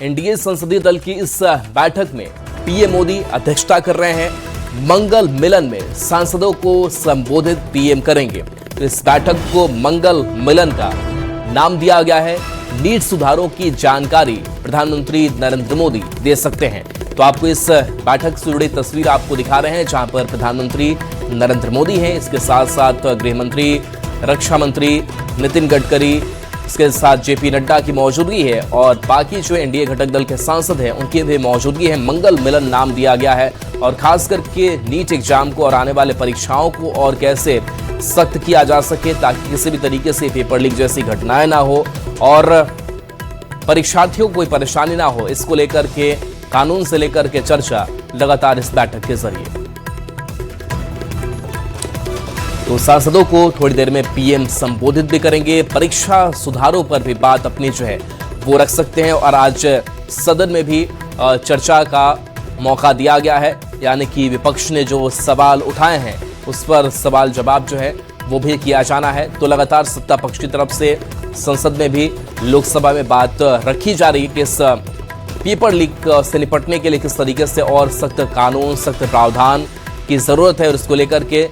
NDA संसदीय दल की इस बैठक में पीएम मोदी अध्यक्षता कर रहे हैं। मंगल मिलन में सांसदों को संबोधित पीएम करेंगे। तो इस बैठक को मंगल मिलन का नाम दिया गया है। नीट सुधारों की जानकारी प्रधानमंत्री नरेंद्र मोदी दे सकते हैं। तो आपको इस बैठक से जुड़ी तस्वीर आपको दिखा रहे हैं, जहां पर प्रधानमंत्री नरेंद्र मोदी हैं, इसके साथ साथ गृह मंत्री, रक्षा मंत्री नितिन गडकरी, इसके साथ जेपी नड्डा की मौजूदगी है और बाकी जो एनडीए घटक दल के सांसद हैं उनकी भी मौजूदगी है। मंगल मिलन नाम दिया गया है और खास करके नीट एग्जाम को और आने वाले परीक्षाओं को और कैसे सख्त किया जा सके ताकि किसी भी तरीके से पेपर लीक जैसी घटनाएं ना हो और परीक्षार्थियों को कोई परेशानी ना हो, इसको लेकर के कानून से लेकर के चर्चा लगातार इस बैठक के जरिए। तो सांसदों को थोड़ी देर में पीएम संबोधित भी करेंगे। परीक्षा सुधारों पर भी बात अपनी जो है वो रख सकते हैं और आज सदन में भी चर्चा का मौका दिया गया है, यानी कि विपक्ष ने जो सवाल उठाए हैं उस पर सवाल जवाब जो है वो भी किया जाना है। तो लगातार सत्ता पक्ष की तरफ से संसद में भी लोकसभा में बात रखी जा रही है कि इस पेपर लीक से निपटने के लिए किस तरीके से और सख्त कानून, सख्त प्रावधान की जरूरत है और इसको लेकर के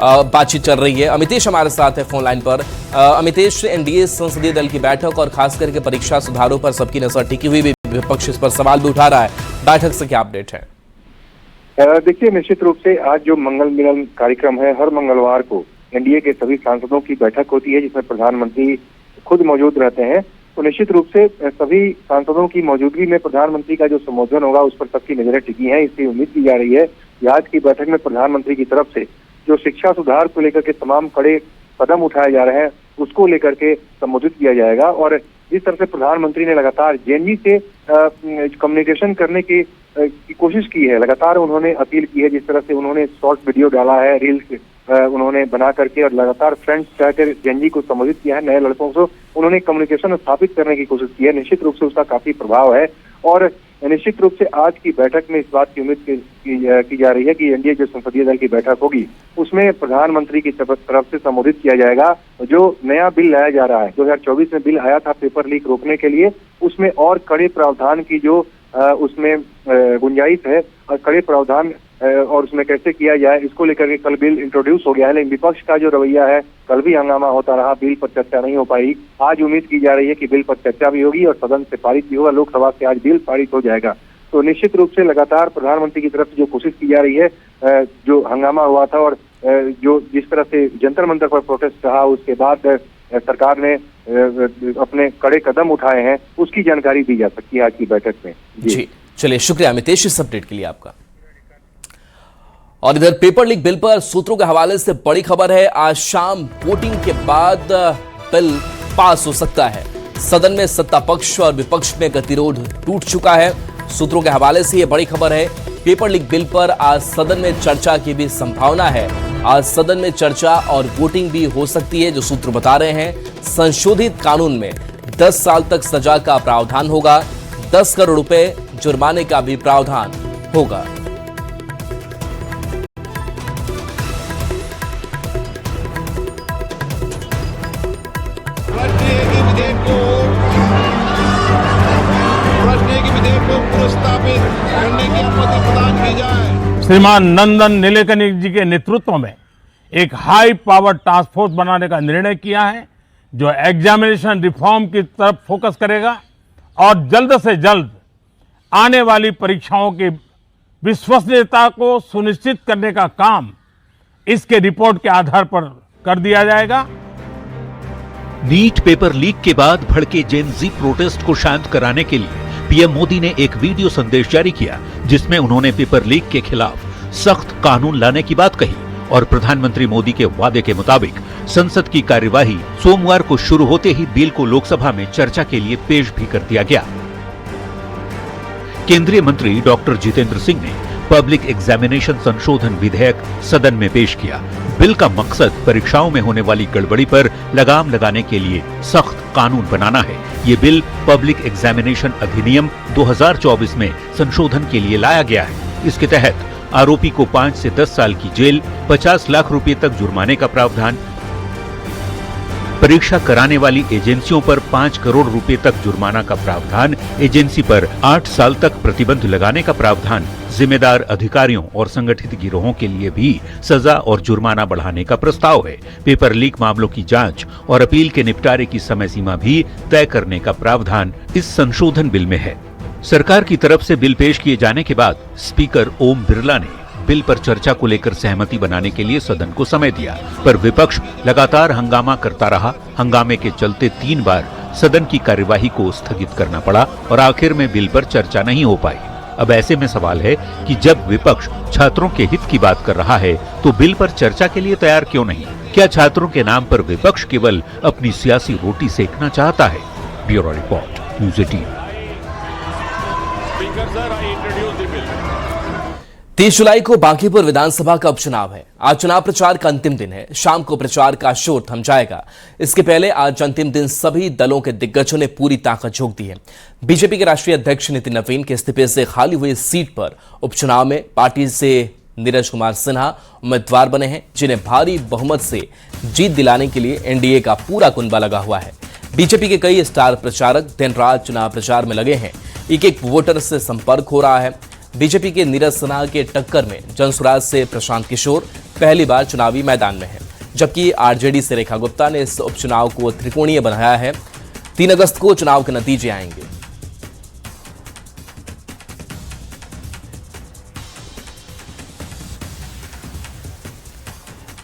बातचीत चल रही है। अमितेश हमारे साथ है फोन लाइन पर। अमितेश, एनडीए संसदीय दल की बैठक और खास करके परीक्षा सुधारों पर सबकी नजर टिकी हुई, भी विपक्ष इस पर सवाल भी उठा रहा है। बैठक से क्या अपडेट है? देखिए, निश्चित रूप से आज जो मंगल मिलन कार्यक्रम है, हर मंगलवार को एनडीए के सभी सांसदों की बैठक होती है जिसमें प्रधानमंत्री खुद मौजूद रहते हैं। तो निश्चित रूप से सभी सांसदों की मौजूदगी में प्रधानमंत्री का जो संबोधन होगा उस पर सबकी नजरें टिकी हैं। इसकी उम्मीद की जा रही है कि आज की बैठक में प्रधानमंत्री की तरफ से जो शिक्षा सुधार को लेकर के तमाम कड़े कदम उठाए जा रहे हैं उसको लेकर के संबोधित किया जाएगा। और जिस तरह से प्रधानमंत्री ने लगातार जेएनजी से कम्युनिकेशन करने की कोशिश की है, लगातार उन्होंने अपील की है, जिस तरह से उन्होंने शॉर्ट वीडियो डाला है, रील्स उन्होंने बना करके और लगातार फ्रेंड्स चाहकर जेएनजी को संबोधित किया है, नए लड़कों से उन्होंने कम्युनिकेशन स्थापित करने की कोशिश की है। निश्चित रूप से उसका काफी प्रभाव है और निश्चित रूप से आज की बैठक में इस बात की उम्मीद की जा रही है कि एनडीए जो संसदीय दल की बैठक होगी उसमें प्रधानमंत्री की तरफ से संबोधित किया जाएगा। जो नया बिल लाया जा रहा है, 2024 में बिल आया था पेपर लीक रोकने के लिए, उसमें और कड़े प्रावधान की जो उसमें गुंजाइश है और कड़े प्रावधान और उसमें कैसे किया जाए इसको लेकर के कल बिल इंट्रोड्यूस हो गया है। लेकिन विपक्ष का जो रवैया है, कल भी हंगामा होता रहा, बिल पर चर्चा नहीं हो पाई। आज उम्मीद की जा रही है कि बिल पर चर्चा भी होगी और सदन से पारित भी होगा, लोकसभा से आज बिल पारित हो जाएगा। तो निश्चित रूप से लगातार प्रधानमंत्री की तरफ से जो कोशिश की जा रही है, जो हंगामा हुआ था और जो जिस तरह से जंतर मंतर पर प्रोटेस्ट रहा, उसके बाद सरकार ने अपने कड़े कदम उठाए हैं, उसकी जानकारी दी जा सकती है आज की बैठक में। जी चलिए, शुक्रिया अमितेश इस अपडेट के लिए आपका। और इधर पेपर लीक बिल पर सूत्रों के हवाले से बड़ी खबर है। आज शाम वोटिंग के बाद बिल पास हो सकता है। सदन में सत्ता पक्ष और विपक्ष में गतिरोध टूट चुका है। सूत्रों के हवाले से यह बड़ी खबर है। पेपर लीक बिल पर आज सदन में चर्चा की भी संभावना है। आज सदन में चर्चा और वोटिंग भी हो सकती है। जो सूत्र बता रहे हैं, संशोधित कानून में 10 साल तक सजा का प्रावधान होगा, 10 करोड़ रुपए जुर्माने का भी प्रावधान होगा। श्रीमान नंदन नीलेकनी जी के नेतृत्व में एक हाई पावर टास्क फोर्स बनाने का निर्णय किया है जो एग्जामिनेशन रिफॉर्म की तरफ फोकस करेगा और जल्द से जल्द आने वाली परीक्षाओं की विश्वसनीयता को सुनिश्चित करने का काम इसके रिपोर्ट के आधार पर कर दिया जाएगा। नीट पेपर लीक के बाद भड़के जेन जी प्रोटेस्ट को शांत कराने के लिए पीएम मोदी ने एक वीडियो संदेश जारी किया जिसमें उन्होंने पेपर लीक के खिलाफ सख्त कानून लाने की बात कही और प्रधानमंत्री मोदी के वादे के मुताबिक संसद की कार्यवाही सोमवार को शुरू होते ही बिल को लोकसभा में चर्चा के लिए पेश भी कर दिया गया। केंद्रीय मंत्री डॉक्टर जितेंद्र सिंह ने पब्लिक एग्जामिनेशन संशोधन विधेयक सदन में पेश किया। बिल का मकसद परीक्षाओं में होने वाली गड़बड़ी पर लगाम लगाने के लिए सख्त कानून बनाना है। ये बिल पब्लिक एग्जामिनेशन अधिनियम 2024 में संशोधन के लिए लाया गया है। इसके तहत आरोपी को 5 से 10 साल की जेल, 50 लाख रुपए तक जुर्माने का प्रावधान, परीक्षा कराने वाली एजेंसियों पर 5 करोड़ रुपए तक जुर्माना का प्रावधान, एजेंसी पर 8 साल तक प्रतिबंध लगाने का प्रावधान, जिम्मेदार अधिकारियों और संगठित गिरोहों के लिए भी सजा और जुर्माना बढ़ाने का प्रस्ताव है। पेपर लीक मामलों की जांच और अपील के निपटारे की समय सीमा भी तय करने का प्रावधान इस संशोधन बिल में है। सरकार की तरफ से बिल पेश किए जाने के बाद स्पीकर ओम बिरला ने बिल पर चर्चा को लेकर सहमति बनाने के लिए सदन को समय दिया, पर विपक्ष लगातार हंगामा करता रहा। हंगामे के चलते 3 बार सदन की कार्यवाही को स्थगित करना पड़ा और आखिर में बिल पर चर्चा नहीं हो पाई। अब ऐसे में सवाल है कि जब विपक्ष छात्रों के हित की बात कर रहा है तो बिल पर चर्चा के लिए तैयार क्यों नहीं? क्या छात्रों के नाम पर विपक्ष केवल अपनी सियासी रोटी सेकना चाहता है? Bureau report, news 18। 30 जुलाई को बांकीपुर विधानसभा का उपचुनाव है। आज चुनाव प्रचार का अंतिम दिन है। शाम को प्रचार का शोर थम जाएगा। इसके पहले आज अंतिम दिन सभी दलों के दिग्गजों ने पूरी ताकत झोंक दी है। बीजेपी के राष्ट्रीय अध्यक्ष नितिन नवीन के इस्तीफे से खाली हुई सीट पर उपचुनाव में पार्टी से नीरज कुमार सिन्हा उम्मीदवार बने हैं, जिन्हें भारी बहुमत से जीत दिलाने के लिए एनडीए का पूरा कुनबा लगा हुआ है। बीजेपी के कई स्टार प्रचारक दिन रात चुनाव प्रचार में लगे हैं। एक वोटर से संपर्क हो रहा है। बीजेपी के नीरज सिन्हा के टक्कर में जनसुराज से प्रशांत किशोर पहली बार चुनावी मैदान में हैं, जबकि आरजेडी से रेखा गुप्ता ने इस उपचुनाव को त्रिकोणीय बनाया है। 3 अगस्त को चुनाव के नतीजे आएंगे।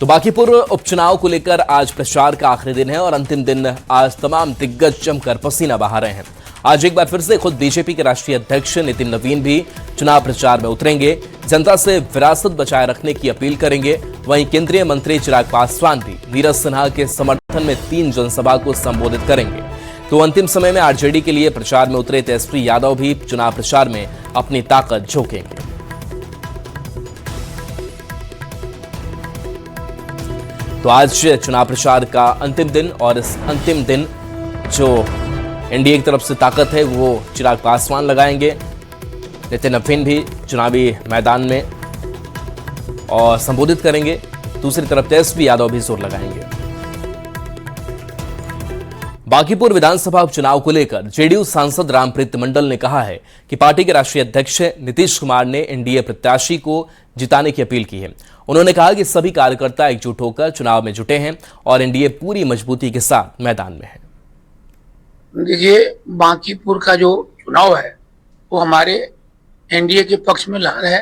तो बांकीपुर उपचुनाव को लेकर आज प्रचार का आखिरी दिन है और अंतिम दिन आज तमाम दिग्गज जमकर पसीना बहा रहे हैं। आज एक बार फिर से खुद बीजेपी के राष्ट्रीय अध्यक्ष नितिन नवीन भी चुनाव प्रचार में उतरेंगे, जनता से विरासत बचाए रखने की अपील करेंगे। वहीं केंद्रीय मंत्री चिराग पासवान भी नीरज सिन्हा के समर्थन में 3 जनसभा को संबोधित करेंगे। तो अंतिम समय में आरजेडी के लिए प्रचार में उतरे तेजस्वी यादव भी चुनाव प्रचार में अपनी ताकत झोंकेंगे। तो आज चुनाव प्रचार का अंतिम दिन और इस अंतिम दिन जो एनडीए की तरफ से ताकत है वो चिराग पासवान लगाएंगे। नितिन नवीन भी चुनावी मैदान में और संबोधित करेंगे। दूसरी तरफ तेजस्वी यादव भी जोर लगाएंगे। बांकीपुर विधानसभा उपचुनाव को लेकर जेडीयू सांसद रामप्रीत मंडल ने कहा है कि पार्टी के राष्ट्रीय अध्यक्ष नीतीश कुमार ने एनडीए प्रत्याशी को जिताने की अपील की है। उन्होंने कहा कि सभी कार्यकर्ता एकजुट होकर चुनाव में जुटे हैं और एनडीए पूरी मजबूती के साथ मैदान में है। देखिए, बांकीपुर का जो चुनाव है वो हमारे एनडीए के पक्ष में लहर है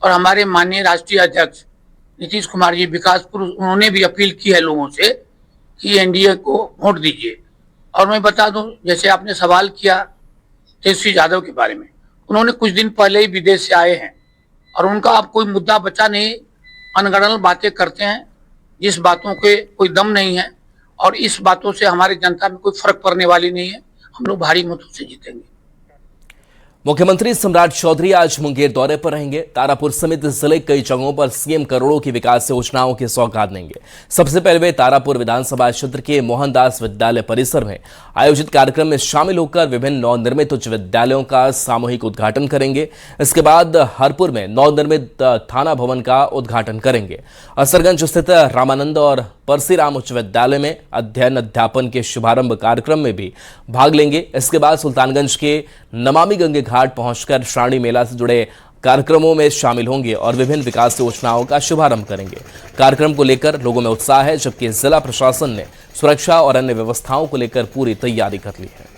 और हमारे माननीय राष्ट्रीय अध्यक्ष नीतीश कुमार जी विकासपुर, उन्होंने भी अपील की है लोगों से कि एनडीए को वोट दीजिए। और मैं बता दूं, जैसे आपने सवाल किया तेजस्वी यादव के बारे में, उन्होंने कुछ दिन पहले ही विदेश से आए हैं और उनका अब कोई मुद्दा बचा नहीं। अनगढ़ बातें करते हैं जिस बातों के कोई दम नहीं है और इस बातों से हमारी जनता में कोई फर्क पड़ने वाली नहीं है। हम लोग भारी मतों से जीतेंगे। मुख्यमंत्री सम्राट चौधरी आज मुंगेर दौरे पर रहेंगे। तारापुर समेत जिले कई जगहों पर सीएम करोड़ों की विकास योजनाओं की सौगात देंगे। सबसे पहले वे तारापुर विधानसभा क्षेत्र के मोहनदास विद्यालय परिसर में आयोजित कार्यक्रम में शामिल होकर विभिन्न नवनिर्मित उच्च विद्यालयों का सामूहिक उद्घाटन करेंगे। इसके बाद हरपुर में नवनिर्मित थाना भवन का उद्घाटन करेंगे। असरगंज स्थित रामानंद और परसीराम उच्च विद्यालय में अध्ययन अध्यापन के शुभारंभ कार्यक्रम में भी भाग लेंगे। इसके बाद सुल्तानगंज के नमामि गंगे घाट पहुंचकर श्रावणी मेला से जुड़े कार्यक्रमों में शामिल होंगे और विभिन्न विकास योजनाओं का शुभारंभ करेंगे। कार्यक्रम को लेकर लोगों में उत्साह है, जबकि जिला प्रशासन ने सुरक्षा और अन्य व्यवस्थाओं को लेकर पूरी तैयारी कर ली है।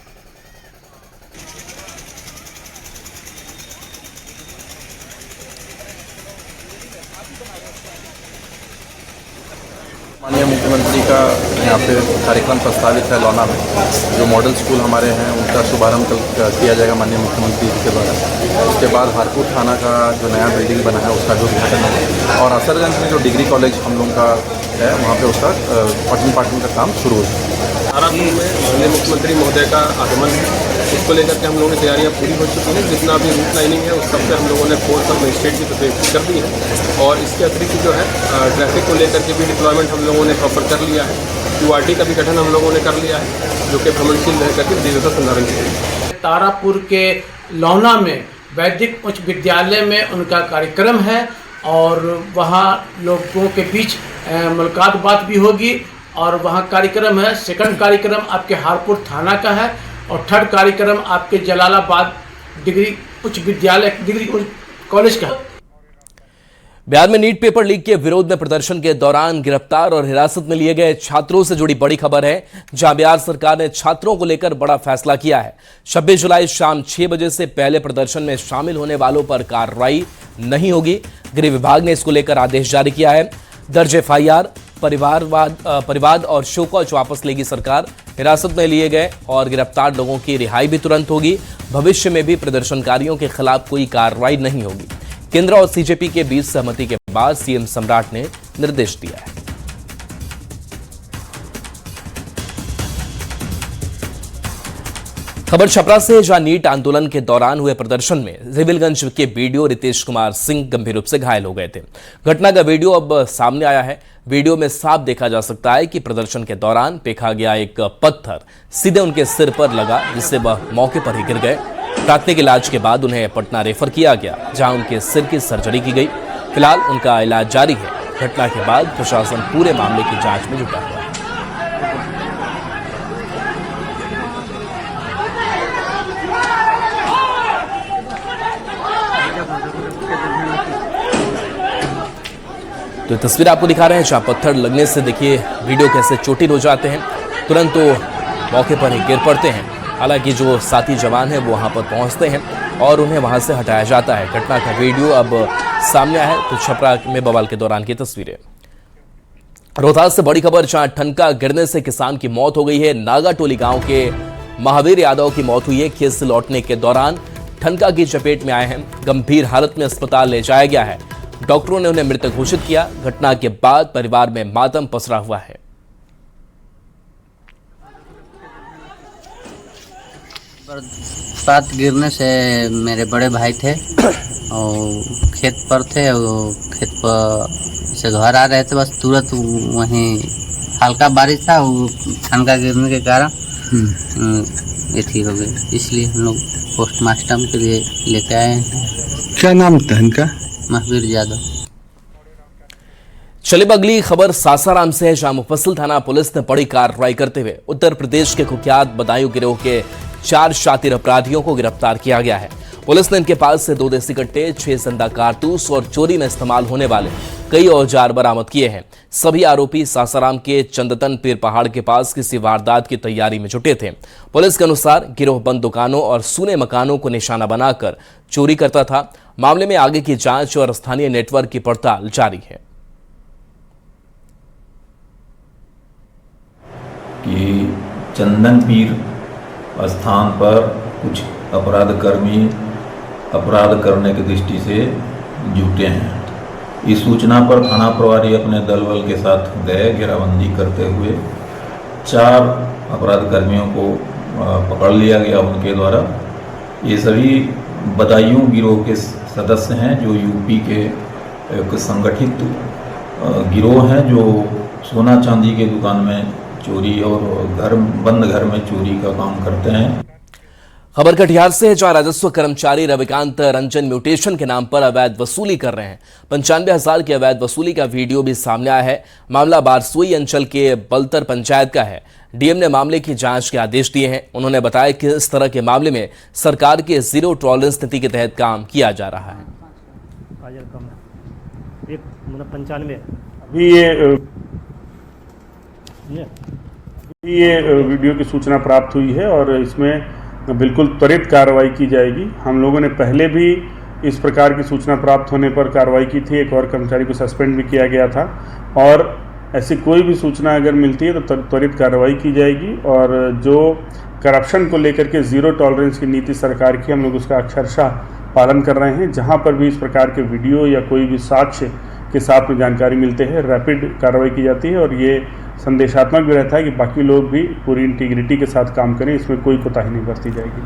माननीय मुख्यमंत्री का यहाँ पे कार्यक्रम प्रस्तावित है लौना में, जो मॉडल स्कूल हमारे हैं उनका शुभारंभ किया जाएगा माननीय मुख्यमंत्री जी के द्वारा। उसके बाद हरपुर थाना का जो नया बिल्डिंग बना है उसका जो उद्घाटन होगा और असरगंज में जो डिग्री कॉलेज हम लोगों का है वहाँ पे उसका पठन पाठन का काम शुरू हो जाएगा। तारापुर में माननीय मुख्यमंत्री महोदय का आगमन है, इसको लेकर के हम लोगों की तैयारियां पूरी हो चुकी हैं। जितना भी रूट लाइनिंग है उस सब पे हम लोगों ने फोर्स और मजिस्ट्रेट की तैयारी कर दी है और इसके अतिरिक्त जो है ट्रैफिक को लेकर के भी डिप्लॉयमेंट हम लोगों ने प्रॉपर कर लिया है। QRT का भी गठन हम लोगों ने कर लिया है, जो कि भ्रमणशील रह करके दीर्घता संधारण करेगी। तारापुर के लौना में वैदिक उच्च विद्यालय में उनका कार्यक्रम है और वहाँ लोगों के बीच मुलाकात बात भी होगी और वहाँ कार्यक्रम है। सेकंड कार्यक्रम आपके हारपुर थाना का है और थर्ड कार्यक्रम आपके जलालाबाद डिग्री उच्च विद्यालय डिग्री कॉलेज का है। बिहार में नीट पेपर लीक के विरोध में प्रदर्शन के दौरान गिरफ्तार और हिरासत में लिए गए छात्रों से जुड़ी बड़ी खबर है, जहां बिहार सरकार ने छात्रों को लेकर बड़ा फैसला किया है। 26 जुलाई शाम 6 बजे से पहले प्रदर्शन में शामिल होने वालों पर कार्रवाई नहीं होगी। गृह विभाग ने इसको लेकर आदेश जारी किया है। दर्ज एफआईआर, परिवाद और शोकॉज वापस लेगी सरकार। हिरासत में लिए गए और गिरफ्तार लोगों की रिहाई भी तुरंत होगी। भविष्य में भी प्रदर्शनकारियों के खिलाफ कोई कार्रवाई नहीं होगी। केंद्र और सीजेपी के बीच सहमति के बाद सीएम सम्राट ने निर्देश दिया है। खबर छपरा से, जहां नीट आंदोलन के दौरान हुए प्रदर्शन में रिविलगंज के बीडीओ रितेश कुमार सिंह गंभीर रूप से घायल हो गए थे। घटना का वीडियो अब सामने आया है। वीडियो में साफ देखा जा सकता है कि प्रदर्शन के दौरान फेंका गया एक पत्थर सीधे उनके सिर पर लगा, जिससे वह मौके पर ही गिर गए। प्राथमिक इलाज के बाद उन्हें पटना रेफर किया गया, जहां उनके सिर की सर्जरी की गई। फिलहाल उनका इलाज जारी है। घटना के बाद प्रशासन पूरे मामले की जांच में जुटा हुआ है। तो तस्वीर आपको दिखा रहे हैं, जहां पत्थर लगने से देखिए वीडियो कैसे चोटिल हो जाते हैं। तुरंत तो मौके पर ही गिर पड़ते हैं। हालांकि जो साथी जवान हैं वो वहां पर पहुंचते हैं और उन्हें वहां से हटाया जाता है। घटना का वीडियो अब सामने आया है। तो छपरा में बवाल के दौरान की तस्वीरें। रोहतास से बड़ी खबर, जहां ठनका गिरने से किसान की मौत हो गई है। नागाटोली गांव के महावीर यादव की मौत हुई है। खेत से लौटने के दौरान ठनका की चपेट में आए हैं। गंभीर हालत में अस्पताल ले जाया गया है। डॉक्टरों ने उन्हें मृत घोषित किया। घटना के बाद परिवार में मातम पसरा हुआ है। बरसात गिरने से मेरे बड़े भाई थे और खेत पर थे और खेत पर से घर आ रहे थे, बस तुरंत वहीं हल्का बारिश था, वो ठनका गिरने के कारण ये ठीक हो गई। इसलिए हम लोग पोस्टमार्टम के लिए लेके आए हैं। क्या नाम था इनका? महावीर यादव। चलिए अगली खबर सासाराम से है, जहां मुफस्सिल थाना पुलिस ने बड़ी कार्रवाई करते हुए उत्तर प्रदेश के कुख्यात बदायूं गिरोह के 4 शातिर अपराधियों को गिरफ्तार किया गया है। पुलिस ने इनके पास से 2 देसी कट्टे, 6 जिंदा कारतूस और चोरी में इस्तेमाल होने वाले कई औजार बरामद किए हैं। सभी आरोपी सासाराम के चंदतन पीर पहाड़ के पास किसी वारदात की तैयारी में जुटे थे। पुलिस के अनुसार गिरोह बंद दुकानों और सूने मकानों को निशाना बनाकर चोरी करता था। मामले में आगे की जांच और स्थानीय नेटवर्क की पड़ताल जारी है। कि चंदन पीर स्थान पर कुछ अपराधकर्मी अपराध करने की दृष्टि से जुटे हैं। इस सूचना पर थाना प्रभारी अपने दल बल के साथ गए। घेराबंदी करते हुए 4 अपराधकर्मियों को पकड़ लिया गया उनके द्वारा। ये सभी बदायूं गिरोह के सदस्य हैं, जो यूपी के एक संगठित गिरोह हैं, जो सोना चांदी के दुकान में चोरी और बंद घर में चोरी का काम करते हैं। खबर कटिहार से है, जहां राजस्व कर्मचारी रविकांत रंजन म्यूटेशन के नाम पर अवैध वसूली कर रहे हैं। 95,000 की अवैध वसूली का वीडियो भी सामने आया है। मामला बारसोई अंचल के बलतर पंचायत का है। डीएम ने मामले की जांच के आदेश दिए हैं। उन्होंने बताया कि इस तरह के मामले में सरकार के जीरो टॉलरेंस नीति के तहत काम किया जा रहा है। ये वीडियो की सूचना प्राप्त हुई है और इसमें बिल्कुल त्वरित कार्रवाई की जाएगी। हम लोगों ने पहले भी इस प्रकार की सूचना प्राप्त होने पर कार्रवाई की थी। एक और कर्मचारी को सस्पेंड भी किया गया था और ऐसी कोई भी सूचना अगर मिलती है तो त्वरित कार्रवाई की जाएगी। और जो करप्शन को लेकर के जीरो टॉलरेंस की नीति सरकार की, हम लोग उसका अक्षरशः पालन कर रहे हैं। जहां पर भी इस प्रकार के वीडियो या कोई भी साक्ष्य के साथ में जानकारी मिलते हैं, रैपिड कार्रवाई की जाती है। और ये संदेशात्मक भी रहता है कि बाकी लोग भी पूरी इंटीग्रिटी के साथ काम करें, इसमें कोई कोताही नहीं बरती जाएगी।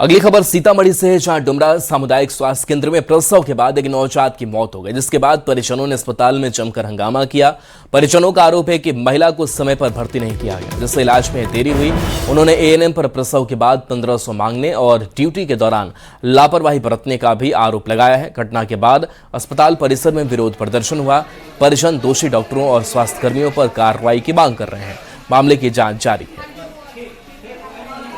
अगली खबर सीतामढ़ी से है, जहां डुमरा सामुदायिक स्वास्थ्य केंद्र में प्रसव के बाद एक नवजात की मौत हो गई, जिसके बाद परिजनों ने अस्पताल में जमकर हंगामा किया। परिजनों का आरोप है कि महिला को समय पर भर्ती नहीं किया गया, जिससे इलाज में देरी हुई। उन्होंने एएनएम पर प्रसव के बाद 1500 मांगने और ड्यूटी के दौरान लापरवाही बरतने का भी आरोप लगाया है। घटना के बाद अस्पताल परिसर में विरोध प्रदर्शन हुआ। परिजन दोषी डॉक्टरों और स्वास्थ्यकर्मियों पर कार्रवाई की मांग कर रहे हैं। मामले की जांच जारी है।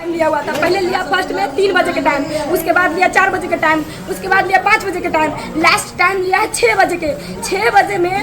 लिया हुआ था, पहले लिया फर्स्ट में 3 बजे के टाइम, उसके बाद लिया 4 बजे के टाइम, उसके बाद लिया 5 बजे के टाइम, लास्ट टाइम लिया है 6 बजे के। 6 बजे में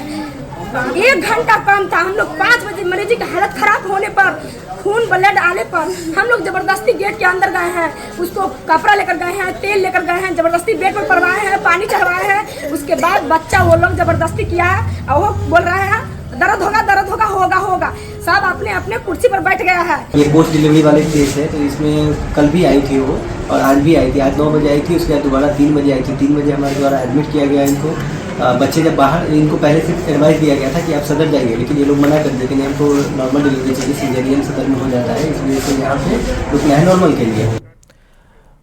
1 घंटा कम था। हम लोग 5 बजे मरीज की हालत खराब होने पर, खून ब्लड आने पर हम लोग जबरदस्ती गेट के अंदर गए हैं, उसको कपड़ा लेकर गए हैं, तेल लेकर गए हैं, जबरदस्ती बेड पर पड़वाए हैं, पानी चढ़वाए हैं। उसके बाद बच्चा वो लोग जबरदस्ती किया है और वो बोल रहे हैं दर्द होगा होगा। सब अपने अपने कुर्सी पर बैठ गया है। ये पोस्ट डिलीवरी वाले केस है, तो इसमें कल भी आई थी वो और आज भी आई थी। आज 9 बजे आई थी, उसके बाद दोबारा 3 बजे आई थी। 3 बजे हमारे द्वारा एडमिट किया गया इनको। बच्चे जब बाहर, इनको पहले से एडवाइस दिया गया था कि आप सदर जाइए, लेकिन ये लोग मना कर देते हैं। हमको नॉर्मल डिलीवरी चाहिए, सीजरियन सदर में हो जाता है, इसलिए से यहाँ पे रुकना है नॉर्मल के लिए।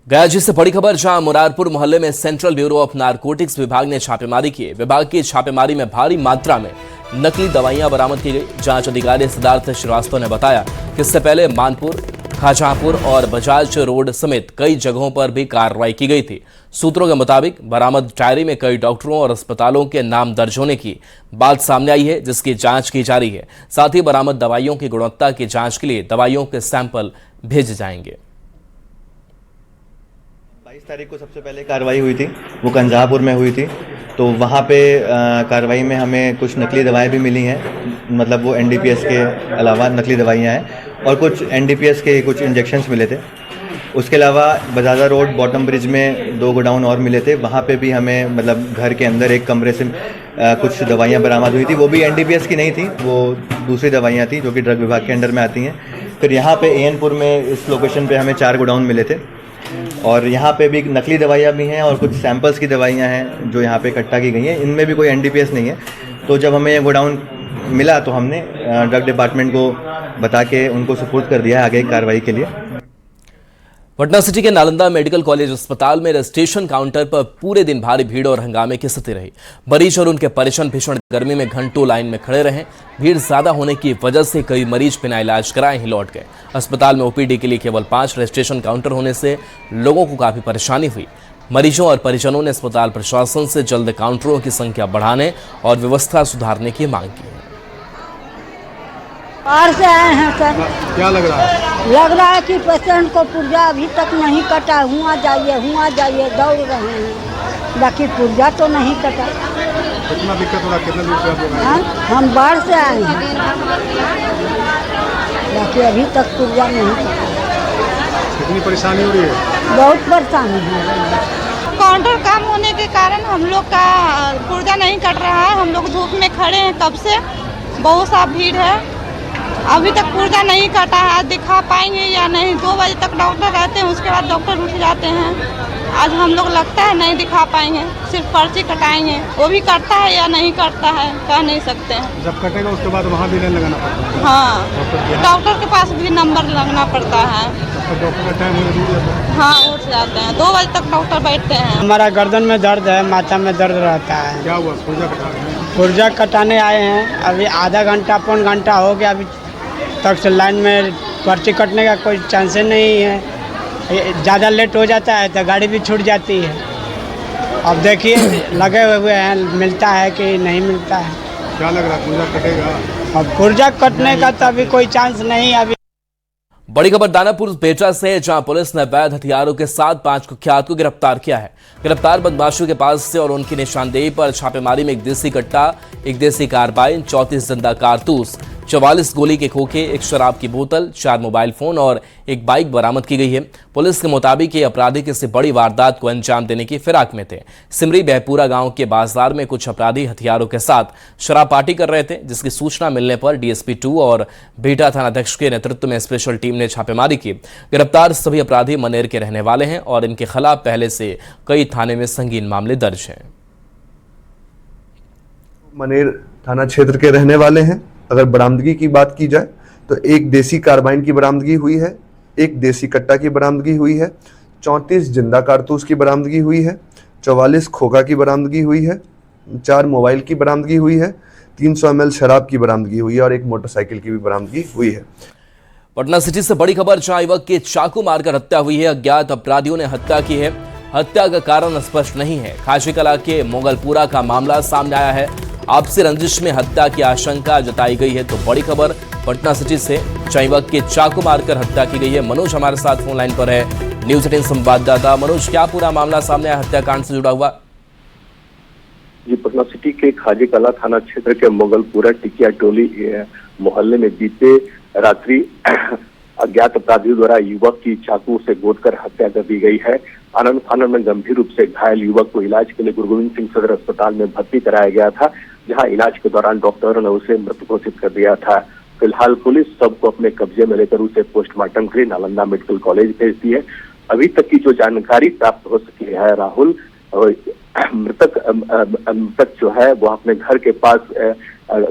गया जी से बड़ी खबर, जहां मुरारपुर मोहल्ले में सेंट्रल ब्यूरो ऑफ नारकोटिक्स विभाग ने छापेमारी की। विभाग की छापेमारी में भारी मात्रा में नकली दवाइयां बरामद की गई। जांच अधिकारी सिद्धार्थ श्रीवास्तव ने बताया कि इससे पहले मानपुर, खाजहापुर और बजाज रोड समेत कई जगहों पर भी कार्रवाई की गई थी। सूत्रों के मुताबिक बरामद डायरी में कई डॉक्टरों और अस्पतालों के नाम दर्ज होने की बात सामने आई है, जिसकी जांच की जा रही है। साथ ही बरामद दवाइयों की गुणवत्ता की जांच के लिए दवाइयों के सैंपल भेजे जाएंगे। 22 तारीख को सबसे पहले कार्रवाई हुई थी, वो कंजहापुर में हुई थी। तो वहाँ पे कार्रवाई में हमें कुछ नकली दवाएं भी मिली हैं, मतलब वो एनडीपीएस के अलावा नकली दवाइयाँ हैं, और कुछ एनडीपीएस के कुछ इंजेक्शंस मिले थे। उसके अलावा बजाजा रोड बॉटम ब्रिज में 2 गोडाउन और मिले थे। वहाँ पे भी हमें मतलब घर के अंदर एक कमरे से कुछ दवाइयाँ बरामद हुई थी। वो भी एनडीपीएस की नहीं थी, वो दूसरी दवाइयाँ थी जो कि ड्रग विभाग के अंडर में आती हैं। फिर यहाँ पे एएनपुर में इस लोकेशन पे हमें 4 गोडाउन मिले थे, और यहाँ पे भी नकली दवाइयाँ भी हैं और कुछ सैंपल्स की दवाइयाँ हैं जो यहाँ पे इकट्ठा की गई हैं। इनमें भी कोई एनडीपीएस नहीं है। तो जब हमें ये गोडाउन मिला तो हमने ड्रग डिपार्टमेंट को बता के उनको सुपुर्द कर दिया है आगे कार्रवाई के लिए। पटना सिटी के नालंदा मेडिकल कॉलेज अस्पताल में रजिस्ट्रेशन काउंटर पर पूरे दिन भारी भीड़ और हंगामे की स्थिति रही। मरीज और उनके परिजन भीषण गर्मी में घंटों लाइन में खड़े रहे। भीड़ ज्यादा होने की वजह से कई मरीज बिना इलाज कराए ही लौट गए। अस्पताल में ओपीडी के लिए केवल 5 रजिस्ट्रेशन काउंटर होने से लोगों को काफी परेशानी हुई। मरीजों और परिजनों ने अस्पताल प्रशासन से जल्द काउंटरों की संख्या बढ़ाने और व्यवस्था सुधारने की मांग की है। बाहर से आए हैं सर। क्या लग रहा है? लग रहा है कि पेशेंट को पुर्जा अभी तक नहीं कटा। हुआ जाइए दौड़ रहे हैं, बाकी पुर्जा तो नहीं कटा। कितना दिक्कत हो रहा है? कितना दूर से आप लोग आए? हम बाहर से आए हैं, बाकी अभी तक पुर्जा नहीं कटा। कितनी परेशानी हो रही है? बहुत परेशानी है। काउंटर कम होने के कारण हम लोग का पुर्जा नहीं कट रहा है। हम लोग धूप में खड़े हैं तब से, बहुत सा भीड़ है, अभी तक पुर्जा नहीं कटा है। दिखा पाएंगे या नहीं? 2 बजे तक डॉक्टर रहते हैं, उसके बाद डॉक्टर उठ जाते हैं। आज हम लोग लगता है नहीं दिखा पाएंगे, सिर्फ पर्ची कटाएंगे। वो भी करता है या नहीं करता है कह नहीं सकते हैं। जब कटेगा उसके बाद वहाँ भी लाइन लगाना पड़ता है? हाँ, डॉक्टर के पास भी नंबर लगना पड़ता है। डॉक्टर का टाइम हो जाता है? हाँ, उठ जाते हैं। 2 बजे तक डॉक्टर बैठते हैं। हमारा गर्दन में दर्द है, माथा में दर्द रहता है। क्या हुआ? पुर्जा कटाने आए हैं, अभी आधा घंटा पौन घंटा हो गया, अभी तक से लाइन में पर्ची कटने का कोई चांस नहीं है। ज़्यादा लेट हो जाता है तो गाड़ी भी छूट जाती है। अब देखिए लगे हुए हैं, मिलता है कि नहीं मिलता है। क्या लग रहा है, पुर्जा कटेगा? अब पुर्जा कटने का तो अभी कोई चांस नहीं। अभी बड़ी खबर दानापुर बेटा से, जहां पुलिस ने अवैध हथियारों के साथ 5 कुख्यात को गिरफ्तार किया है। गिरफ्तार बदमाशों के पास से और उनकी निशानदेही पर छापेमारी में 1 देसी कट्टा, 1 देसी कार्बाइन, 34 जिंदा कारतूस, 44 गोली के खोखे, 1 शराब की बोतल, 4 मोबाइल फोन और 1 बाइक बरामद की गई है। पुलिस के मुताबिक ये अपराधी किसी बड़ी वारदात को अंजाम देने की फिराक में थे। सिमरी बहपुरा गांव के बाजार में कुछ अपराधी हथियारों के साथ शराब पार्टी कर रहे थे, जिसकी सूचना मिलने पर डीएसपी 2 और बेटा थानाध्यक्ष के नेतृत्व में स्पेशल टीम ने छापेमारी की। गिरफ्तार सभी अपराधी मनेर के रहने वाले हैं और इनके खिलाफ पहले से कई थाने में संगीन मामले दर्ज हैं। मनेर थाना क्षेत्र के रहने वाले हैं। अगर बरामदगी की बात की जाए तो 1 देसी कार्बाइन की बरामदगी हुई है, 1 देसी कट्टा की बरामदगी हुई है, 34 जिंदा कारतूस की बरामदगी हुई है, 44 खोखा की बरामदगी हुई है, 4 मोबाइल की बरामदगी हुई है, 300 ml शराब की बरामदगी हुई है और एक मोटरसाइकिल की भी बरामदगी हुई है। पटना सिटी से बड़ी खबर, जहां युवक की चाकू मारकर हत्या हुई है। अज्ञात अपराधियों ने हत्या की है। हत्या का कारण स्पष्ट नहीं है। खाशी कला के मोगलपुरा का मामला सामने आया है। आपसी रंजिश में हत्या की आशंका जताई गई है। तो बड़ी खबर पटना सिटी से, जहां युवक की चाकू मारकर हत्या की गई है। मनोज हमारे साथ फोन लाइन पर है, न्यूज 18 संवाददाता। मनोज, क्या पूरा मामला सामने आया हत्याकांड से जुड़ा हुआ? जी, पटना सिटी के खाजी कला थाना क्षेत्र के मोगलपुरा टिकिया टोली मोहल्ले में बीते रात्रि अज्ञात अपराधियों द्वारा युवक की चाकू से गोदकर हत्या कर दी गई है। आनंद फानन में गंभीर रूप से घायल युवक को इलाज के लिए गुरु गोविंद सिंह सदर अस्पताल में भर्ती कराया गया था, जहां इलाज के दौरान डॉक्टरों ने उसे मृत घोषित कर दिया था। फिलहाल पुलिस शव को अपने कब्जे में लेकर उसे पोस्टमार्टम के लिए नालंदा मेडिकल कॉलेज भेज दी है। अभी तक की जो जानकारी प्राप्त हो सकी है राहुल, मृतक जो है वो अपने घर के पास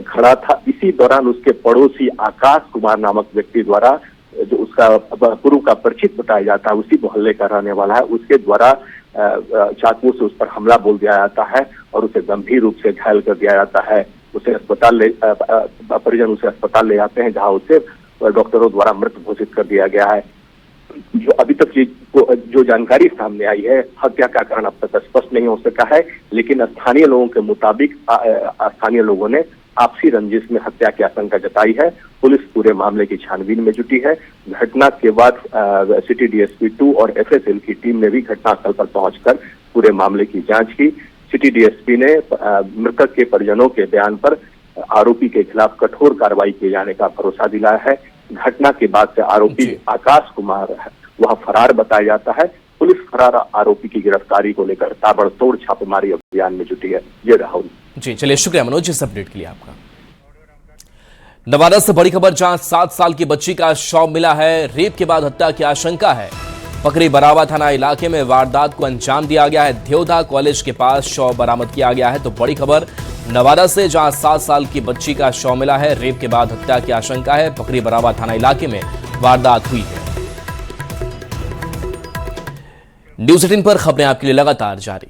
खड़ा था। इसी दौरान उसके पड़ोसी आकाश कुमार नामक व्यक्ति द्वारा, जो उसका पूर्व का परिचित बताया जाता है, उसी मोहल्ले का रहने वाला है, उसके द्वारा चाकू से उस पर हमला बोल दिया जाता है और उसे गंभीर रूप से घायल कर दिया जाता है। उसे परिजन उसे अस्पताल ले जाते हैं, जहां उसे डॉक्टरों द्वारा मृत घोषित कर दिया गया है। जो अभी तक जो जानकारी सामने आई है, हत्या का कारण अब तक स्पष्ट नहीं हो सका है, लेकिन स्थानीय लोगों के मुताबिक स्थानीय लोगों ने आपसी रंजिश में हत्या की आशंका जताई है। पुलिस पूरे मामले की छानबीन में जुटी है। घटना के बाद सिटी डीएसपी 2 और एफएसएल की टीम ने भी घटनास्थल पर पहुंचकर पूरे मामले की जांच की। सिटी डीएसपी ने मृतक के परिजनों के बयान पर आरोपी के खिलाफ कठोर कार्रवाई किए जाने का भरोसा दिलाया है। घटना के बाद से आरोपी आकाश कुमार वह फरार बताया जाता है। पुलिस फरार आरोपी की गिरफ्तारी को लेकर ताबड़तोड़ छापेमारी अभियान में जुटी है। ये राहुल जी, चलिए शुक्रिया मनोज इस अपडेट के लिए आपका। नवादा से बड़ी खबर, जहां 7 साल की बच्ची का शव मिला है। रेप के बाद हत्या की आशंका है। पकड़ी बरावा थाना इलाके में वारदात को अंजाम दिया गया है। देवधा कॉलेज के पास शव बरामद किया गया है। तो बड़ी खबर नवादा से, जहां 7 साल की बच्ची का शव मिला है। रेप के बाद हत्या की आशंका है। पकड़ी बरावा थाना इलाके में वारदात हुई है। न्यूज 18 पर खबरें आपके लिए लगातार जारी।